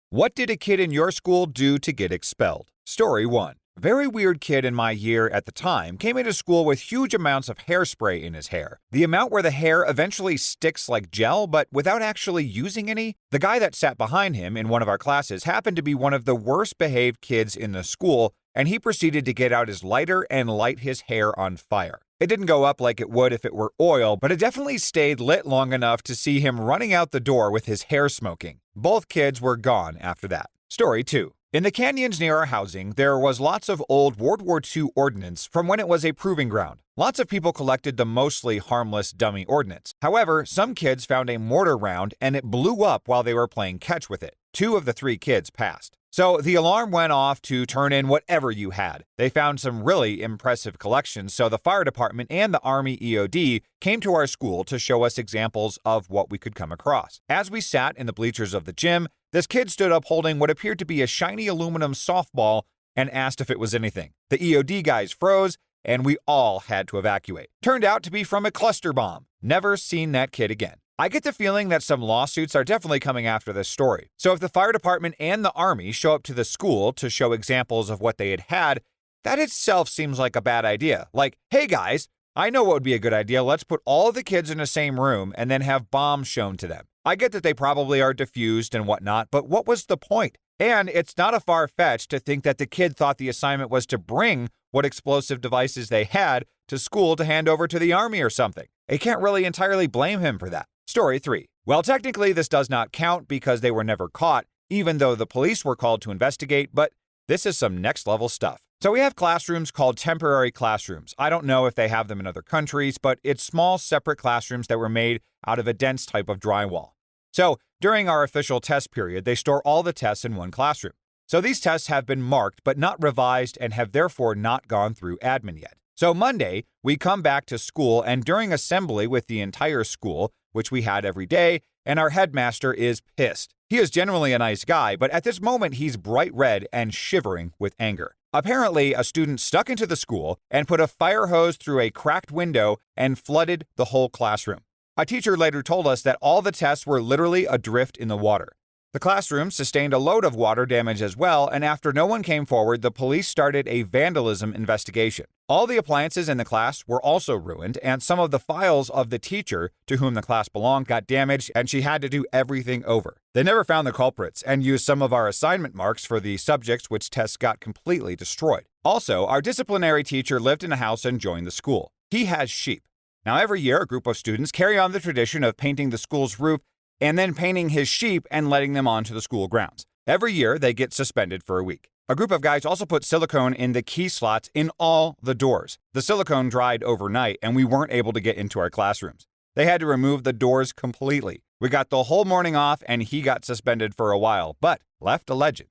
What did a kid in your school do to get expelled? Story 1. A very weird kid in my year at the time came into school with huge amounts of hairspray in his hair. The amount where the hair eventually sticks like gel, but without actually using any. The guy that sat behind him in one of our classes happened to be one of the worst behaved kids in the school, and he proceeded to get out his lighter and light his hair on fire. It didn't go up like it would if it were oil, but it definitely stayed lit long enough to see him running out the door with his hair smoking. Both kids were gone after that. Story 2. In the canyons near our housing, there was lots of old World War II ordnance from when it was a proving ground. Lots of people collected the mostly harmless dummy ordnance. However, some kids found a mortar round and it blew up while they were playing catch with it. 2 of the 3 kids passed. So the alarm went off to turn in whatever you had. They found some really impressive collections, so the fire department and the Army EOD came to our school to show us examples of what we could come across. As we sat in the bleachers of the gym, this kid stood up holding what appeared to be a shiny aluminum softball and asked if it was anything. The EOD guys froze, and we all had to evacuate. Turned out to be from a cluster bomb. Never seen that kid again. I get the feeling that some lawsuits are definitely coming after this story. So if the fire department and the army show up to the school to show examples of what they had, that itself seems like a bad idea. Like, hey guys, I know what would be a good idea. Let's put all of the kids in the same room and then have bombs shown to them. I get that they probably are diffused and whatnot, but what was the point? And it's not a far-fetched to think that the kid thought the assignment was to bring what explosive devices they had to school to hand over to the army or something. I can't really entirely blame him for that. Story 3. Well, technically this does not count because they were never caught, even though the police were called to investigate, but this is some next level stuff. So we have classrooms called temporary classrooms. I don't know if they have them in other countries, but it's small separate classrooms that were made out of a dense type of drywall. So during our official test period, they store all the tests in one classroom. So these tests have been marked but not revised and have therefore not gone through admin yet. So Monday, we come back to school and during assembly with the entire school, which we had every day, and our headmaster is pissed. He is generally a nice guy, but at this moment he's bright red and shivering with anger. Apparently, a student stuck into the school and put a fire hose through a cracked window and flooded the whole classroom. A teacher later told us that all the tests were literally adrift in the water. The classroom sustained a load of water damage as well, and after no one came forward, the police started a vandalism investigation. All the appliances in the class were also ruined, and some of the files of the teacher to whom the class belonged got damaged, and she had to do everything over. They never found the culprits and used some of our assignment marks for the subjects which tests got completely destroyed. Also, our disciplinary teacher lived in a house and joined the school. He has sheep. Now, every year, a group of students carry on the tradition of painting the school's roof and then painting his sheep and letting them onto the school grounds. Every year, they get suspended for a week. A group of guys also put silicone in the key slots in all the doors. The silicone dried overnight, and we weren't able to get into our classrooms. They had to remove the doors completely. We got the whole morning off, and he got suspended for a while, but left a legend.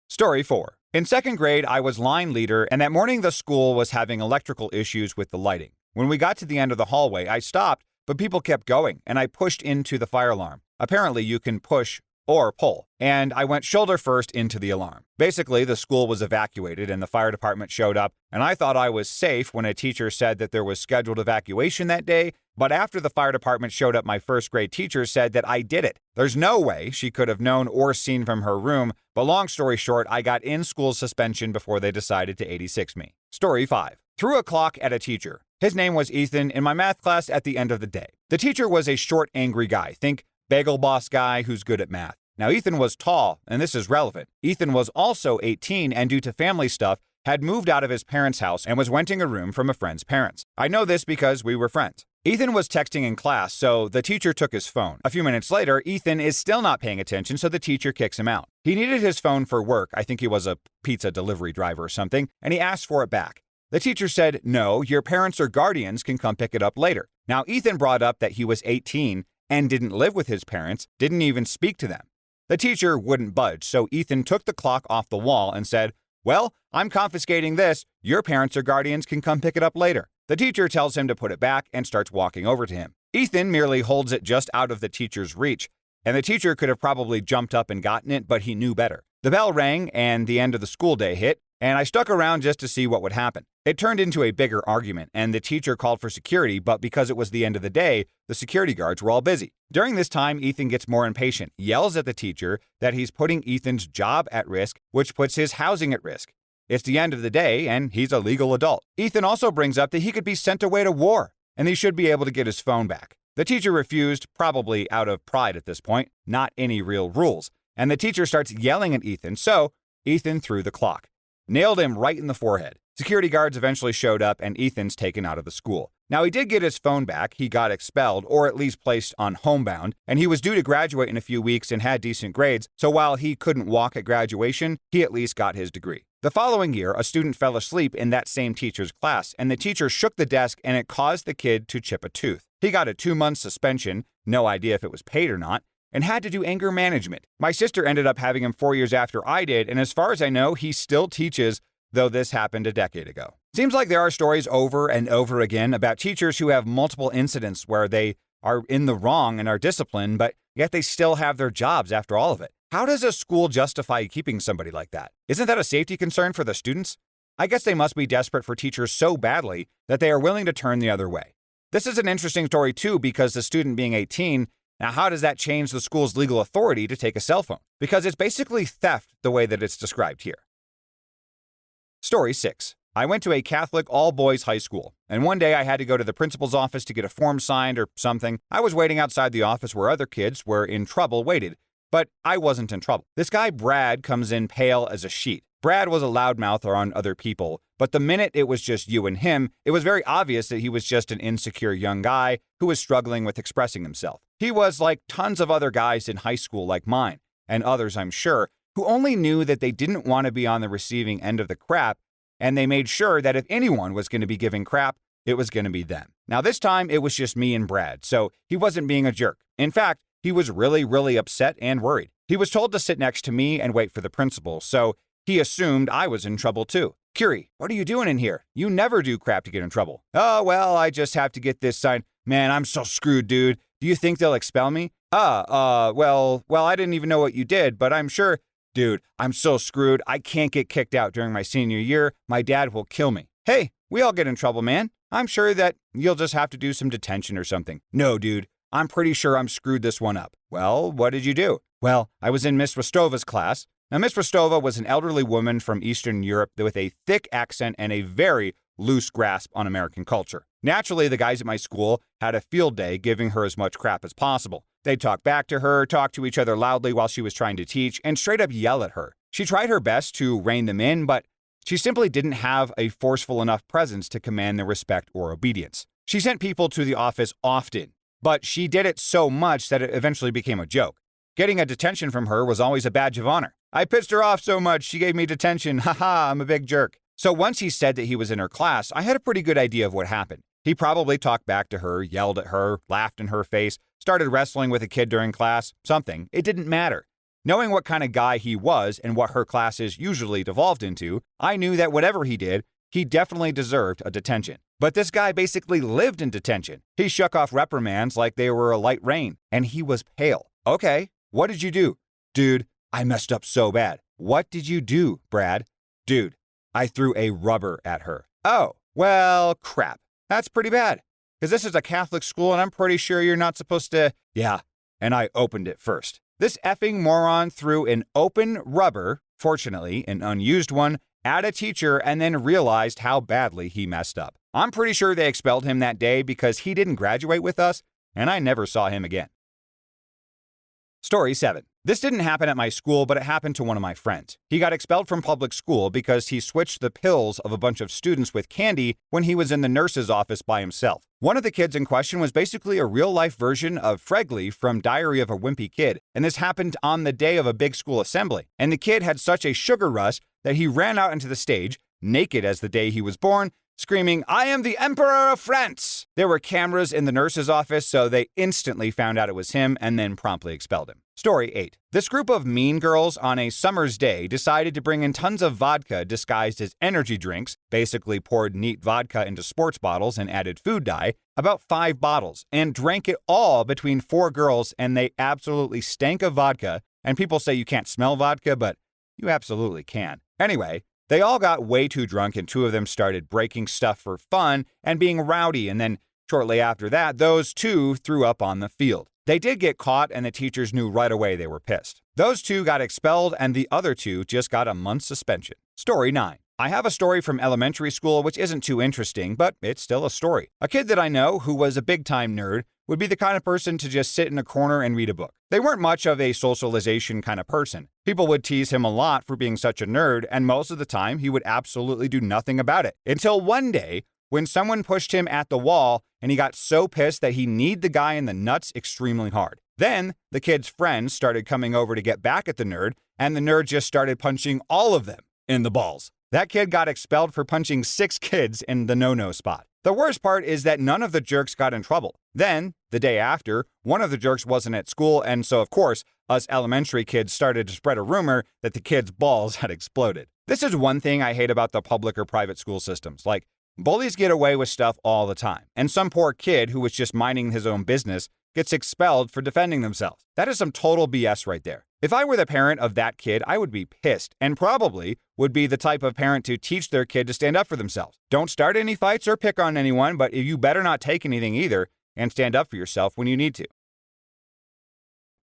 Story 4. In 2nd grade, I was line leader, and that morning the school was having electrical issues with the lighting. When we got to the end of the hallway, I stopped, but people kept going, and I pushed into the fire alarm. Apparently, you can push or pull, and I went shoulder first into the alarm. Basically, the school was evacuated, and the fire department showed up, and I thought I was safe when a teacher said that there was scheduled evacuation that day, but after the fire department showed up, my 1st grade teacher said that I did it. There's no way she could have known or seen from her room, but long story short, I got in-school suspension before they decided to 86 me. Story 5. Threw a clock at a teacher. His name was Ethan in my math class at the end of the day. The teacher was a short, angry guy. Think bagel boss guy who's good at math. Now, Ethan was tall, and this is relevant. Ethan was also 18 and due to family stuff, had moved out of his parents' house and was renting a room from a friend's parents. I know this because we were friends. Ethan was texting in class, so the teacher took his phone. A few minutes later, Ethan is still not paying attention, so the teacher kicks him out. He needed his phone for work. I think he was a pizza delivery driver or something, and he asked for it back. The teacher said, no, your parents or guardians can come pick it up later. Now, Ethan brought up that he was 18 and didn't live with his parents, didn't even speak to them. The teacher wouldn't budge, so Ethan took the clock off the wall and said, well, I'm confiscating this. Your parents or guardians can come pick it up later. The teacher tells him to put it back and starts walking over to him. Ethan merely holds it just out of the teacher's reach, and the teacher could have probably jumped up and gotten it, but he knew better. The bell rang and the end of the school day hit, and I stuck around just to see what would happen. It turned into a bigger argument, and the teacher called for security, but because it was the end of the day, the security guards were all busy. During this time, Ethan gets more impatient, yells at the teacher that he's putting Ethan's job at risk, which puts his housing at risk. It's the end of the day, and he's a legal adult. Ethan also brings up that he could be sent away to war, and he should be able to get his phone back. The teacher refused, probably out of pride at this point, not any real rules, and the teacher starts yelling at Ethan, so Ethan threw the clock. Nailed him right in the forehead. Security guards eventually showed up, and Ethan's taken out of the school. Now, he did get his phone back, he got expelled, or at least placed on homebound, and he was due to graduate in a few weeks and had decent grades, so while he couldn't walk at graduation, he at least got his degree. The following year, a student fell asleep in that same teacher's class, and the teacher shook the desk and it caused the kid to chip a tooth. He got a 2-month suspension, no idea if it was paid or not, and had to do anger management. My sister ended up having him 4 years after I did, and as far as I know, he still teaches, though this happened a decade ago. Seems like there are stories over and over again about teachers who have multiple incidents where they are in the wrong and are disciplined, but yet they still have their jobs after all of it. How does a school justify keeping somebody like that? Isn't that a safety concern for the students? I guess they must be desperate for teachers so badly that they are willing to turn the other way. This is an interesting story too, because the student being 18, now how does that change the school's legal authority to take a cell phone? Because it's basically theft the way that it's described here. Story 6. I went to a Catholic all-boys high school, and one day I had to go to the principal's office to get a form signed or something. I was waiting outside the office where other kids were in trouble waited, but I wasn't in trouble. This guy Brad comes in pale as a sheet. Brad was a loudmouth around other people, but the minute it was just you and him, it was very obvious that he was just an insecure young guy who was struggling with expressing himself. He was like tons of other guys in high school like mine, and others I'm sure, who only knew that they didn't want to be on the receiving end of the crap, and they made sure that if anyone was going to be giving crap, it was going to be them. Now this time, it was just me and Brad, so he wasn't being a jerk. In fact, he was really upset and worried. He was told to sit next to me and wait for the principal, so he assumed I was in trouble too. Curie, what are you doing in here? You never do crap to get in trouble. Oh, well, I just have to get this signed. Man, I'm so screwed, dude. Do you think they'll expel me? Well, I didn't even know what you did, but I'm sure. Dude, I'm so screwed. I can't get kicked out during my senior year. My dad will kill me. Hey, we all get in trouble, man. I'm sure that you'll just have to do some detention or something. No, dude. I'm pretty sure I'm screwed this one up. Well, what did you do? Well, I was in Miss Rostova's class. Now, Miss Rostova was an elderly woman from Eastern Europe with a thick accent and a very loose grasp on American culture. Naturally, the guys at my school had a field day giving her as much crap as possible. They'd talk back to her, talk to each other loudly while she was trying to teach, and straight up yell at her. She tried her best to rein them in, but she simply didn't have a forceful enough presence to command their respect or obedience. She sent people to the office often, but she did it so much that it eventually became a joke. Getting a detention from her was always a badge of honor. I pissed her off so much, she gave me detention. Haha, I'm a big jerk. So once he said that he was in her class, I had a pretty good idea of what happened. He probably talked back to her, yelled at her, laughed in her face, started wrestling with a kid during class, something. It didn't matter. Knowing what kind of guy he was and what her classes usually devolved into, I knew that whatever he did, he definitely deserved a detention. But this guy basically lived in detention. He shook off reprimands like they were a light rain, and he was pale. Okay, what did you do? Dude, I messed up so bad. What did you do, Brad? Dude, I threw a rubber at her. Oh, well, crap. That's pretty bad. Because this is a Catholic school and I'm pretty sure you're not supposed to. Yeah, and I opened it first. This effing moron threw an open rubber, fortunately an unused one, at a teacher and then realized how badly he messed up. I'm pretty sure they expelled him that day because he didn't graduate with us and I never saw him again. Story 7. This didn't happen at my school, but it happened to one of my friends. He got expelled from public school because he switched the pills of a bunch of students with candy when he was in the nurse's office by himself. One of the kids in question was basically a real-life version of Frisky from Diary of a Wimpy Kid, and this happened on the day of a big school assembly. And the kid had such a sugar rush that he ran out into the stage, naked as the day he was born, screaming, "I am the Emperor of France!" There were cameras in the nurse's office, so they instantly found out it was him and then promptly expelled him. Story 8. This group of mean girls on a summer's day decided to bring in tons of vodka disguised as energy drinks, basically poured neat vodka into sports bottles and added food dye, about 5 bottles, and drank it all between 4 girls, and they absolutely stank of vodka, and people say you can't smell vodka, but you absolutely can. Anyway, They all got way too drunk and two of them started breaking stuff for fun and being rowdy, and then shortly after that, those two threw up on the field. They did get caught and the teachers knew right away they were pissed. Those two got expelled and the other two just got a month's suspension. Story 9. I have a story from elementary school which isn't too interesting, but it's still a story. A kid that I know who was a big-time nerd would be the kind of person to just sit in a corner and read a book. They weren't much of a socialization kind of person. People would tease him a lot for being such a nerd, and most of the time he would absolutely do nothing about it. Until one day, when someone pushed him at the wall and he got so pissed that he kneed the guy in the nuts extremely hard. Then, the kid's friends started coming over to get back at the nerd, and the nerd just started punching all of them in the balls. That kid got expelled for punching 6 kids in the no-no spot. The worst part is that none of the jerks got in trouble. Then, the day after, one of the jerks wasn't at school, and so of course, us elementary kids started to spread a rumor that the kid's balls had exploded. This is one thing I hate about the public or private school systems. Like, bullies get away with stuff all the time, and some poor kid who was just minding his own business gets expelled for defending themselves. That is some total BS right there. If I were the parent of that kid, I would be pissed and probably would be the type of parent to teach their kid to stand up for themselves. Don't start any fights or pick on anyone, but you better not take anything either and stand up for yourself when you need to.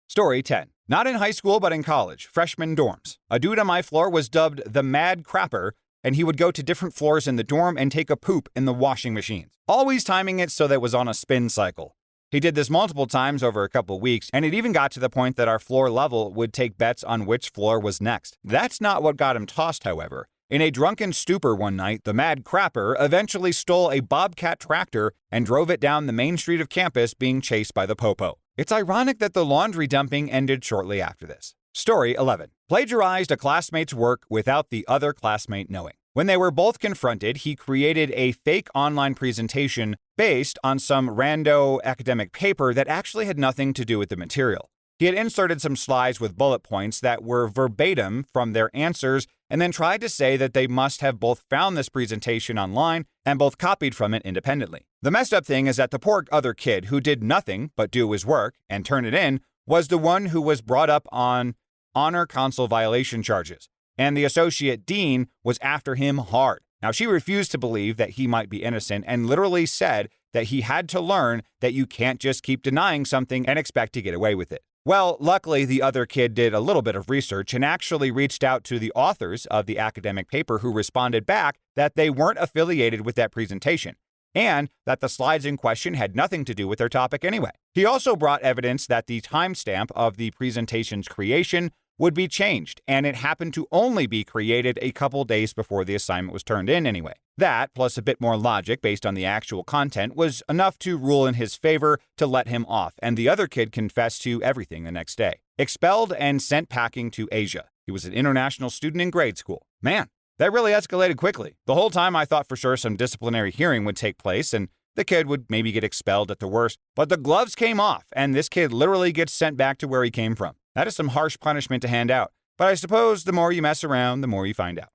Story 10. Not in high school, but in college, freshman dorms. A dude on my floor was dubbed the Mad Crapper, and he would go to different floors in the dorm and take a poop in the washing machines, always timing it so that it was on a spin cycle. He did this multiple times over a couple weeks, and it even got to the point that our floor level would take bets on which floor was next. That's not what got him tossed, however. In a drunken stupor one night, the Mad Crapper eventually stole a Bobcat tractor and drove it down the main street of campus being chased by the popo. It's ironic that the laundry dumping ended shortly after this. Story 11. Plagiarized a classmate's work without the other classmate knowing. When they were both confronted, he created a fake online presentation based on some rando academic paper that actually had nothing to do with the material. He had inserted some slides with bullet points that were verbatim from their answers and then tried to say that they must have both found this presentation online and both copied from it independently. The messed up thing is that the poor other kid who did nothing but do his work and turn it in was the one who was brought up on honor council violation charges, and the associate dean was after him hard. Now, she refused to believe that he might be innocent and literally said that he had to learn that you can't just keep denying something and expect to get away with it. Well, luckily, the other kid did a little bit of research and actually reached out to the authors of the academic paper who responded back that they weren't affiliated with that presentation and that the slides in question had nothing to do with their topic anyway. He also brought evidence that the timestamp of the presentation's creation would be changed, and it happened to only be created a couple days before the assignment was turned in anyway. That, plus a bit more logic based on the actual content, was enough to rule in his favor to let him off, and the other kid confessed to everything the next day. Expelled and sent packing to Asia. He was an international student in grade school. Man, that really escalated quickly. The whole time I thought for sure some disciplinary hearing would take place, and the kid would maybe get expelled at the worst, but the gloves came off, and this kid literally gets sent back to where he came from. That is some harsh punishment to hand out, but I suppose the more you mess around, the more you find out.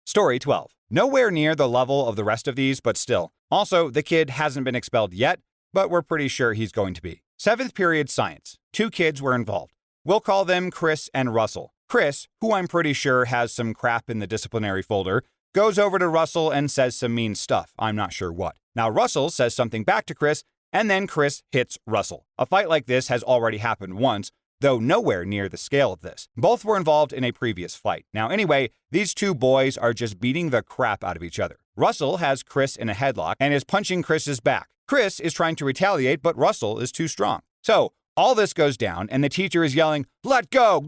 Story 12. Nowhere near the level of the rest of these, but still. Also, the kid hasn't been expelled yet, but we're pretty sure he's going to be. 7th period science. 2 kids were involved. We'll call them Chris and Russell. Chris, who I'm pretty sure has some crap in the disciplinary folder, goes over to Russell and says some mean stuff. I'm not sure what. Now, Russell says something back to Chris, and then Chris hits Russell. A fight like this has already happened once, though nowhere near the scale of this. Both were involved in a previous fight. Now anyway, these two boys are just beating the crap out of each other. Russell has Chris in a headlock and is punching Chris's back. Chris is trying to retaliate, but Russell is too strong. So all this goes down, and the teacher is yelling, let go,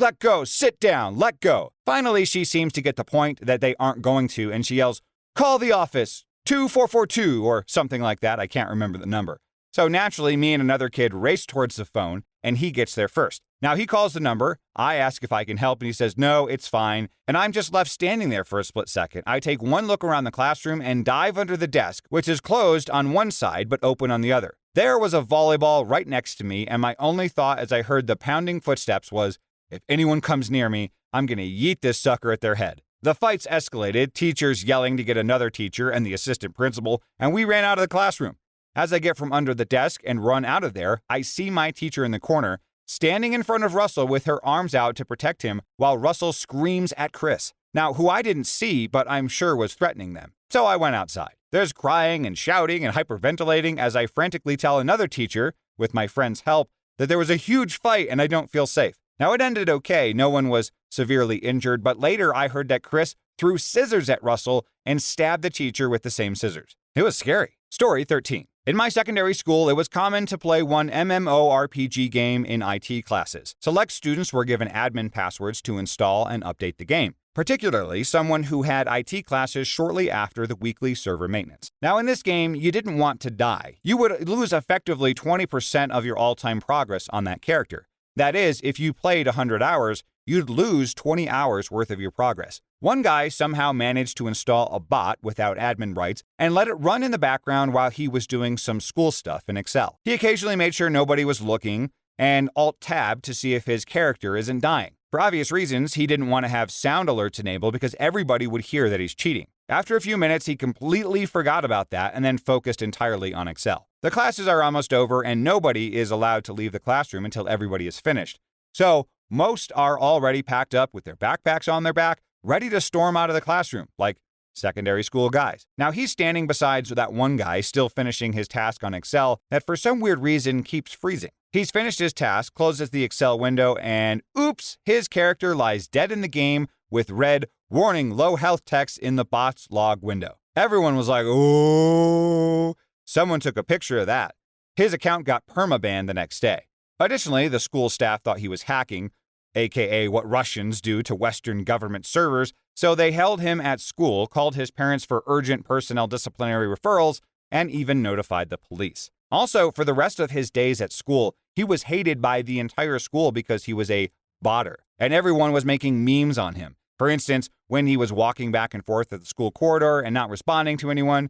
sit down, let go. Finally, she seems to get the point that they aren't going to, and she yells, call the office, 2442, or something like that. I can't remember the number. So naturally, me and another kid race towards the phone, and he gets there first. Now he calls the number, I ask if I can help, and he says, no, it's fine, and I'm just left standing there for a split second. I take one look around the classroom and dive under the desk, which is closed on one side but open on the other. There was a volleyball right next to me, and my only thought as I heard the pounding footsteps was, if anyone comes near me, I'm gonna yeet this sucker at their head. The fights escalated, teachers yelling to get another teacher and the assistant principal, and we ran out of the classroom. As I get from under the desk and run out of there, I see my teacher in the corner, standing in front of Russell with her arms out to protect him while Russell screams at Chris. Now, who I didn't see, but I'm sure was threatening them. So I went outside. There's crying and shouting and hyperventilating as I frantically tell another teacher, with my friend's help, that there was a huge fight and I don't feel safe. Now, it ended okay. No one was severely injured, but later I heard that Chris threw scissors at Russell and stabbed the teacher with the same scissors. It was scary. Story 13. In my secondary school, it was common to play one MMORPG game in IT classes. Select students were given admin passwords to install and update the game, particularly someone who had IT classes shortly after the weekly server maintenance. Now, in this game, you didn't want to die. You would lose effectively 20% of your all-time progress on that character. That is, if you played 100 hours, you'd lose 20 hours worth of your progress. One guy somehow managed to install a bot without admin rights and let it run in the background while he was doing some school stuff in Excel. He occasionally made sure nobody was looking and Alt-Tab to see if his character isn't dying. For obvious reasons, he didn't want to have sound alerts enabled because everybody would hear that he's cheating. After a few minutes, he completely forgot about that and then focused entirely on Excel. The classes are almost over and nobody is allowed to leave the classroom until everybody is finished. So, most are already packed up with their backpacks on their back, ready to storm out of the classroom, like secondary school guys. Now, he's standing beside that one guy still finishing his task on Excel that for some weird reason keeps freezing. He's finished his task, closes the Excel window, and oops, his character lies dead in the game with red warning low health text in the bot's log window. Everyone was like, "Oh." Someone took a picture of that. His account got permabanned the next day. Additionally, the school staff thought he was hacking, aka what Russians do to Western government servers, so they held him at school, called his parents for urgent personnel disciplinary referrals, and even notified the police. Also, for the rest of his days at school, he was hated by the entire school because he was a botter, and everyone was making memes on him. For instance, when he was walking back and forth at the school corridor and not responding to anyone,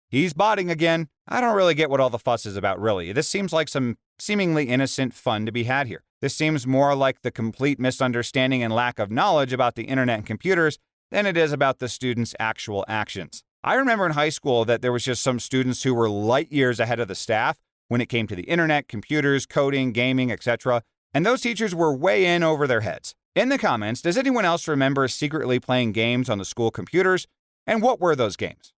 he's botting again. I don't really get what all the fuss is about, really. This seems like some seemingly innocent fun to be had here. This seems more like the complete misunderstanding and lack of knowledge about the internet and computers than it is about the students' actual actions. I remember in high school that there was just some students who were light years ahead of the staff when it came to the internet, computers, coding, gaming, etc., and those teachers were way in over their heads. In the comments, does anyone else remember secretly playing games on the school computers? And what were those games?